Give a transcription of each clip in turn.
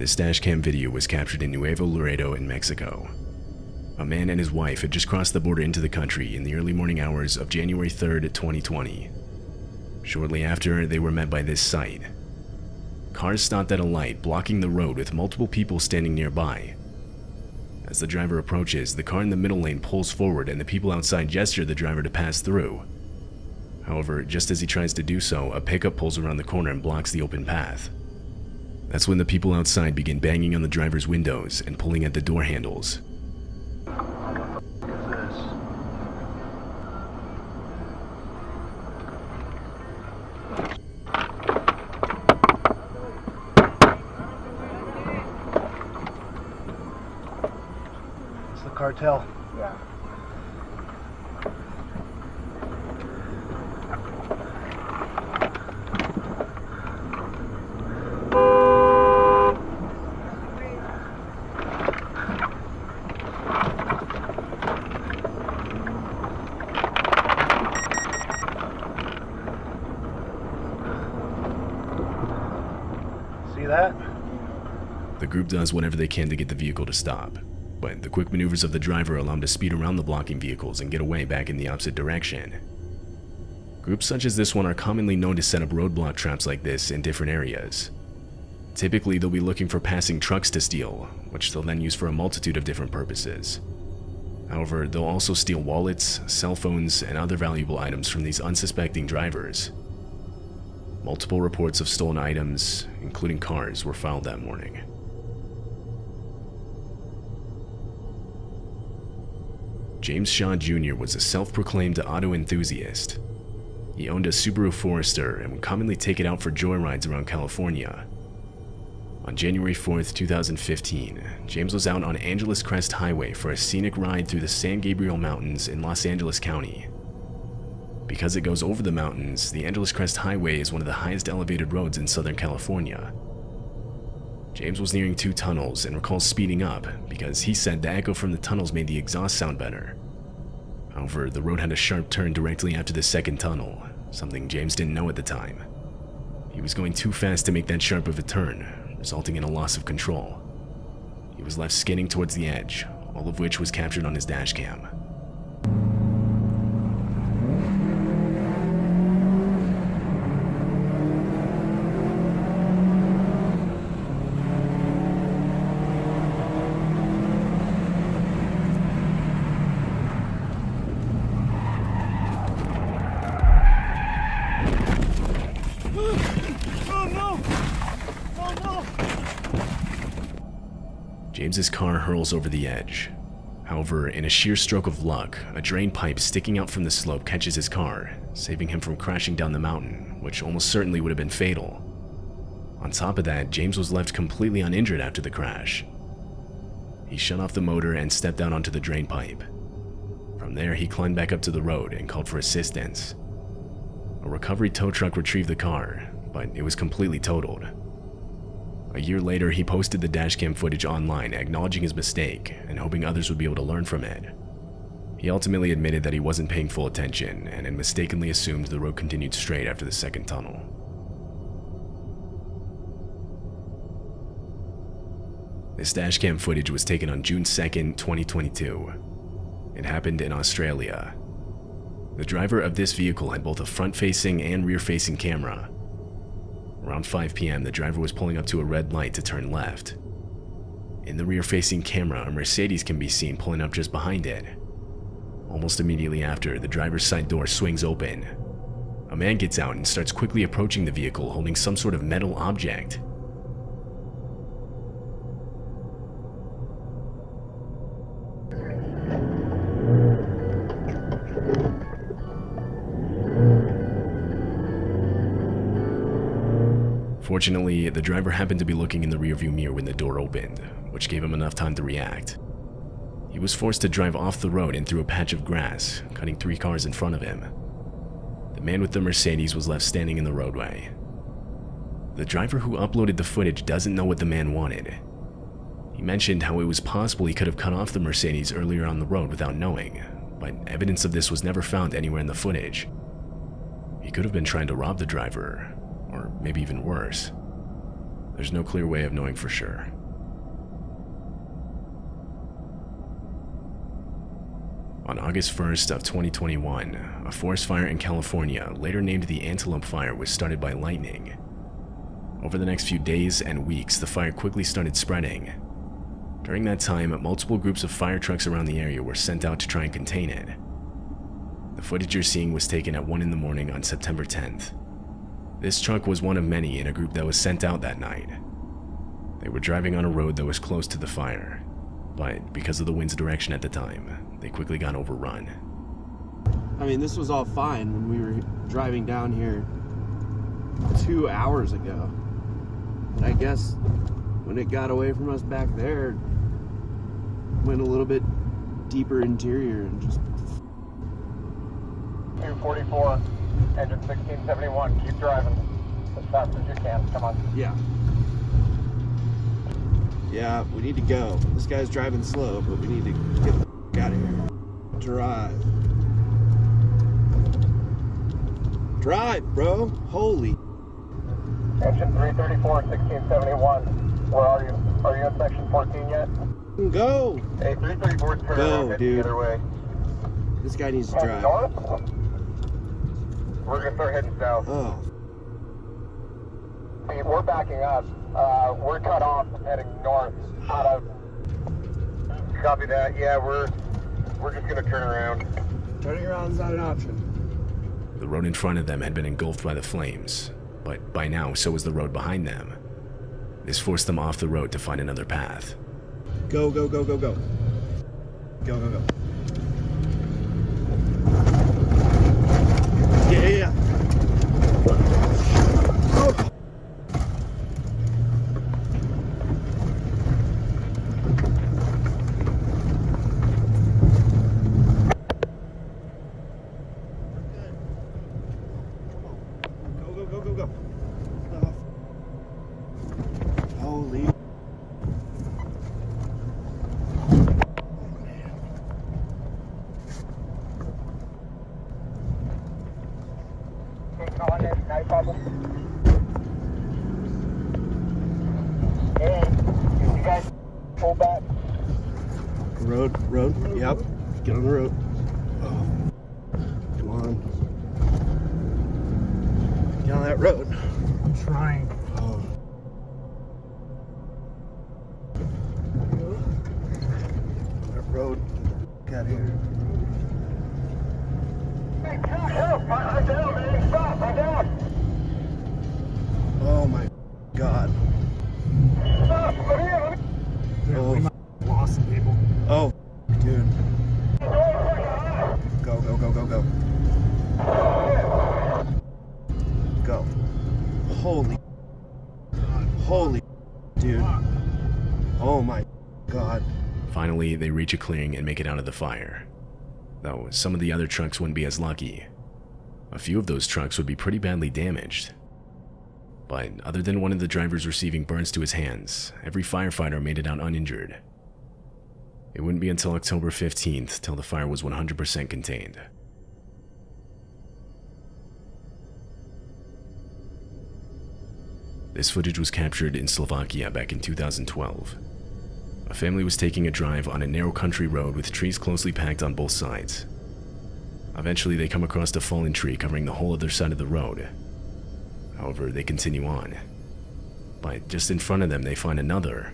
This dashcam video was captured in Nuevo Laredo in Mexico. A man and his wife had just crossed the border into the country in the early morning hours of January 3rd, 2020. Shortly after, they were met by this sight. Cars stopped at a light, blocking the road with multiple people standing nearby. As the driver approaches, the car in the middle lane pulls forward and the people outside gesture the driver to pass through. However, just as he tries to do so, a pickup pulls around the corner and blocks the open path. That's when the people outside begin banging on the driver's windows and pulling at the door handles. It's the cartel. Yeah. See that? The group does whatever they can to get the vehicle to stop, but the quick maneuvers of the driver allow him to speed around the blocking vehicles and get away back in the opposite direction. Groups such as this one are commonly known to set up roadblock traps like this in different areas. Typically, they'll be looking for passing trucks to steal, which they'll then use for a multitude of different purposes. However, they'll also steal wallets, cell phones, and other valuable items from these unsuspecting drivers. Multiple reports of stolen items, including cars, were filed that morning. James Shaw Jr. was a self-proclaimed auto enthusiast. He owned a Subaru Forester and would commonly take it out for joyrides around California. On January 4th, 2015, James was out on Angeles Crest Highway for a scenic ride through the San Gabriel Mountains in Los Angeles County. Because it goes over the mountains, the Angeles Crest Highway is one of the highest elevated roads in Southern California. James was nearing two tunnels and recalls speeding up because he said the echo from the tunnels made the exhaust sound better. However, the road had a sharp turn directly after the second tunnel, something James didn't know at the time. He was going too fast to make that sharp of a turn, resulting in a loss of control. He was left skidding towards the edge, all of which was captured on his dashcam. James's car hurls over the edge. However, in a sheer stroke of luck, a drain pipe sticking out from the slope catches his car, saving him from crashing down the mountain, which almost certainly would have been fatal. On top of that, James was left completely uninjured after the crash. He shut off the motor and stepped out onto the drain pipe. From there, he climbed back up to the road and called for assistance. A recovery tow truck retrieved the car, but it was completely totaled. A year later, he posted the dashcam footage online, acknowledging his mistake and hoping others would be able to learn from it. He ultimately admitted that he wasn't paying full attention and had mistakenly assumed the road continued straight after the second tunnel. This dashcam footage was taken on June 2nd, 2022. It happened in Australia. The driver of this vehicle had both a front-facing and rear-facing camera. Around 5 p.m., the driver was pulling up to a red light to turn left. In the rear-facing camera, a Mercedes can be seen pulling up just behind it. Almost immediately after, the driver's side door swings open. A man gets out and starts quickly approaching the vehicle holding some sort of metal object. Fortunately, the driver happened to be looking in the rearview mirror when the door opened, which gave him enough time to react. He was forced to drive off the road and through a patch of grass, cutting 3 cars in front of him. The man with the Mercedes was left standing in the roadway. The driver who uploaded the footage doesn't know what the man wanted. He mentioned how it was possible he could have cut off the Mercedes earlier on the road without knowing, but evidence of this was never found anywhere in the footage. He could have been trying to rob the driver, or maybe even worse. There's no clear way of knowing for sure. On August 1st of 2021, a forest fire in California, later named the Antelope Fire, was started by lightning. Over the next few days and weeks, the fire quickly started spreading. During that time, multiple groups of fire trucks around the area were sent out to try and contain it. The footage you're seeing was taken at 1 in the morning on September 10th. This truck was one of many in a group that was sent out that night. They were driving on a road that was close to the fire, but because of the wind's direction at the time, they quickly got overrun. I mean, this was all fine when we were driving down here 2 hours ago. But I guess when it got away from us back there, went a little bit deeper interior and just... 244, engine 1671, keep driving as fast as you can, come on. Yeah. Yeah, we need to go. This guy's driving slow, but we need to get the out of here. Drive. Drive, bro. Holy. Engine 334, 1671, where are you? Are you in section 14 yet? Go. Hey, 334 turn Go, around, head dude. the other way. This guy needs to Heading drive. north? We're gonna start heading south. Oh. Hey, we're backing up. We're cut off heading north out of... Copy that. Yeah, we're just gonna turn around. Turning around is not an option. The road in front of them had been engulfed by the flames, but by now so was the road behind them. This forced them off the road to find another path. Go, go, go, go, go. Go, go, go. Yeah, yeah, yeah. Oh. Go, go, go, go, go. Oh. Holy. No problem. Hey, you guys pull back. Road, yep. Get on the road. Oh. Come on. Get on that road. I'm trying. Oh. That road. Get out of here. Hey, help! I'm down, man. Stop! I'm down! Oh my God. Stop! Let me in! Oh. We might have lost some people. Oh, dude. Go, go, go, go, go. Go. Holy. Holy. Dude. Oh my God. Finally, they reach a clearing and make it out of the fire. Though some of the other trucks wouldn't be as lucky. A few of those trucks would be pretty badly damaged. But other than one of the drivers receiving burns to his hands, every firefighter made it out uninjured. It wouldn't be until October 15th till the fire was 100% contained. This footage was captured in Slovakia back in 2012. A family was taking a drive on a narrow country road with trees closely packed on both sides. Eventually, they come across a fallen tree covering the whole other side of the road. However, they continue on. But just in front of them, they find another.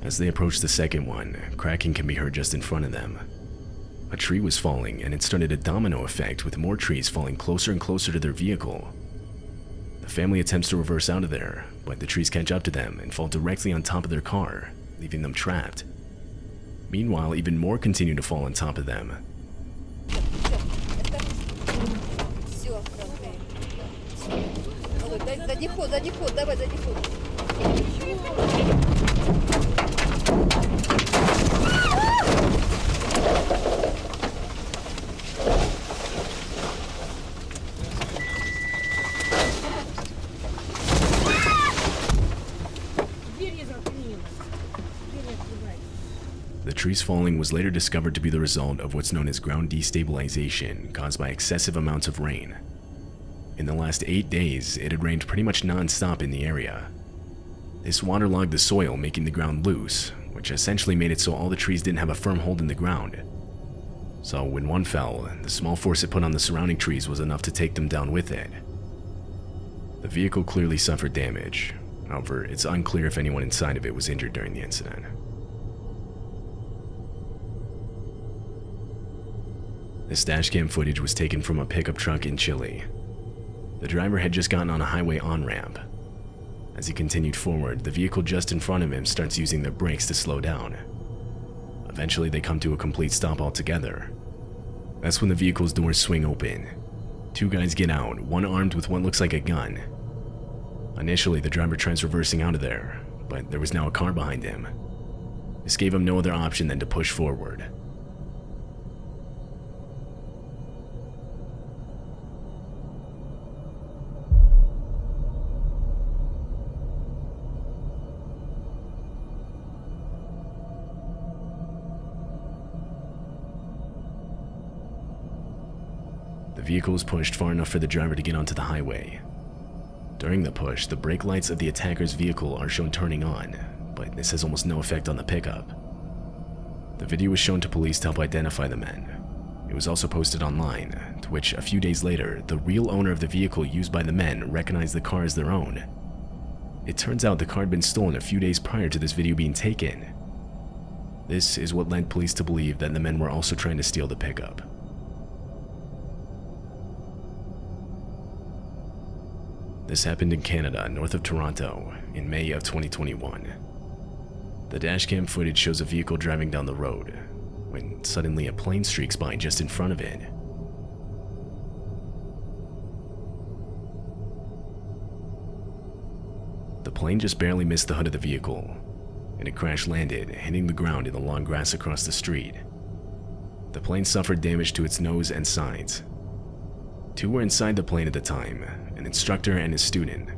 As they approach the second one, cracking can be heard just in front of them. A tree was falling, and it started a domino effect with more trees falling closer and closer to their vehicle. The family attempts to reverse out of there, but the trees catch up to them and fall directly on top of their car, leaving them trapped. Meanwhile, even more continue to fall on top of them. The trees falling was later discovered to be the result of what's known as ground destabilization caused by excessive amounts of rain. In the last 8 days, it had rained pretty much non-stop in the area. This waterlogged the soil, making the ground loose, which essentially made it so all the trees didn't have a firm hold in the ground. So when one fell, the small force it put on the surrounding trees was enough to take them down with it. The vehicle clearly suffered damage. However, it's unclear if anyone inside of it was injured during the incident. This dashcam footage was taken from a pickup truck in Chile. The driver had just gotten on a highway on-ramp. As he continued forward, the vehicle just in front of him starts using their brakes to slow down. Eventually, they come to a complete stop altogether. That's when the vehicle's doors swing open. 2 guys get out, one armed with what looks like a gun. Initially, the driver tries reversing out of there, but there was now a car behind him. This gave him no other option than to push forward. The vehicle was pushed far enough for the driver to get onto the highway. During the push, the brake lights of the attacker's vehicle are shown turning on, but this has almost no effect on the pickup. The video was shown to police to help identify the men. It was also posted online, to which a few days later, the real owner of the vehicle used by the men recognized the car as their own. It turns out the car had been stolen a few days prior to this video being taken. This is what led police to believe that the men were also trying to steal the pickup. This happened in Canada, north of Toronto, in May of 2021. The dashcam footage shows a vehicle driving down the road, when suddenly a plane streaks by just in front of it. The plane just barely missed the hood of the vehicle, and it crash-landed, hitting the ground in the long grass across the street. The plane suffered damage to its nose and sides. 2 were inside the plane at the time, an instructor and his student.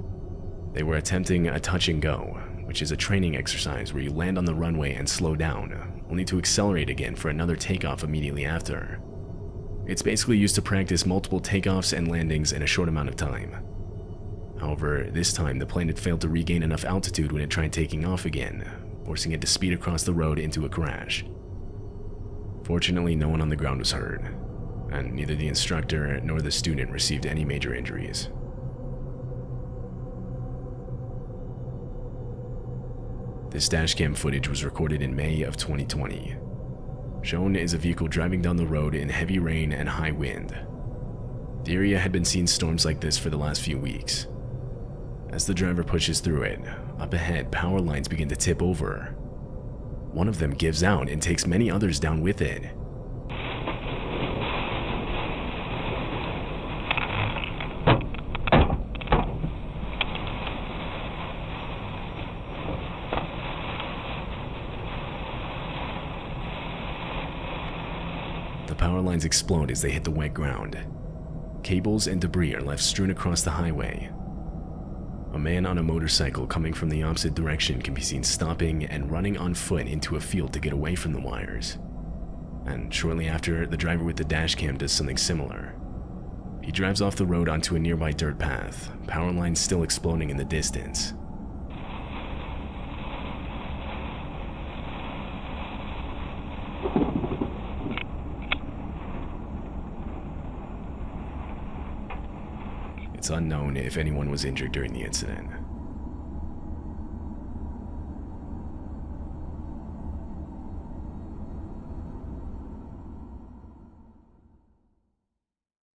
They were attempting a touch and go, which is a training exercise where you land on the runway and slow down, only to accelerate again for another takeoff immediately after. It's basically used to practice multiple takeoffs and landings in a short amount of time. However, this time the plane had failed to regain enough altitude when it tried taking off again, forcing it to speed across the road into a crash. Fortunately, no one on the ground was hurt, and neither the instructor nor the student received any major injuries. This dashcam footage was recorded in May of 2020. Shown is a vehicle driving down the road in heavy rain and high wind. The area had been seeing storms like this for the last few weeks. As the driver pushes through it, up ahead power lines begin to tip over. One of them gives out and takes many others down with it. The power lines explode as they hit the wet ground. Cables and debris are left strewn across the highway. A man on a motorcycle coming from the opposite direction can be seen stopping and running on foot into a field to get away from the wires. And shortly after, the driver with the dashcam does something similar. He drives off the road onto a nearby dirt path, power lines still exploding in the distance. It's unknown if anyone was injured during the incident.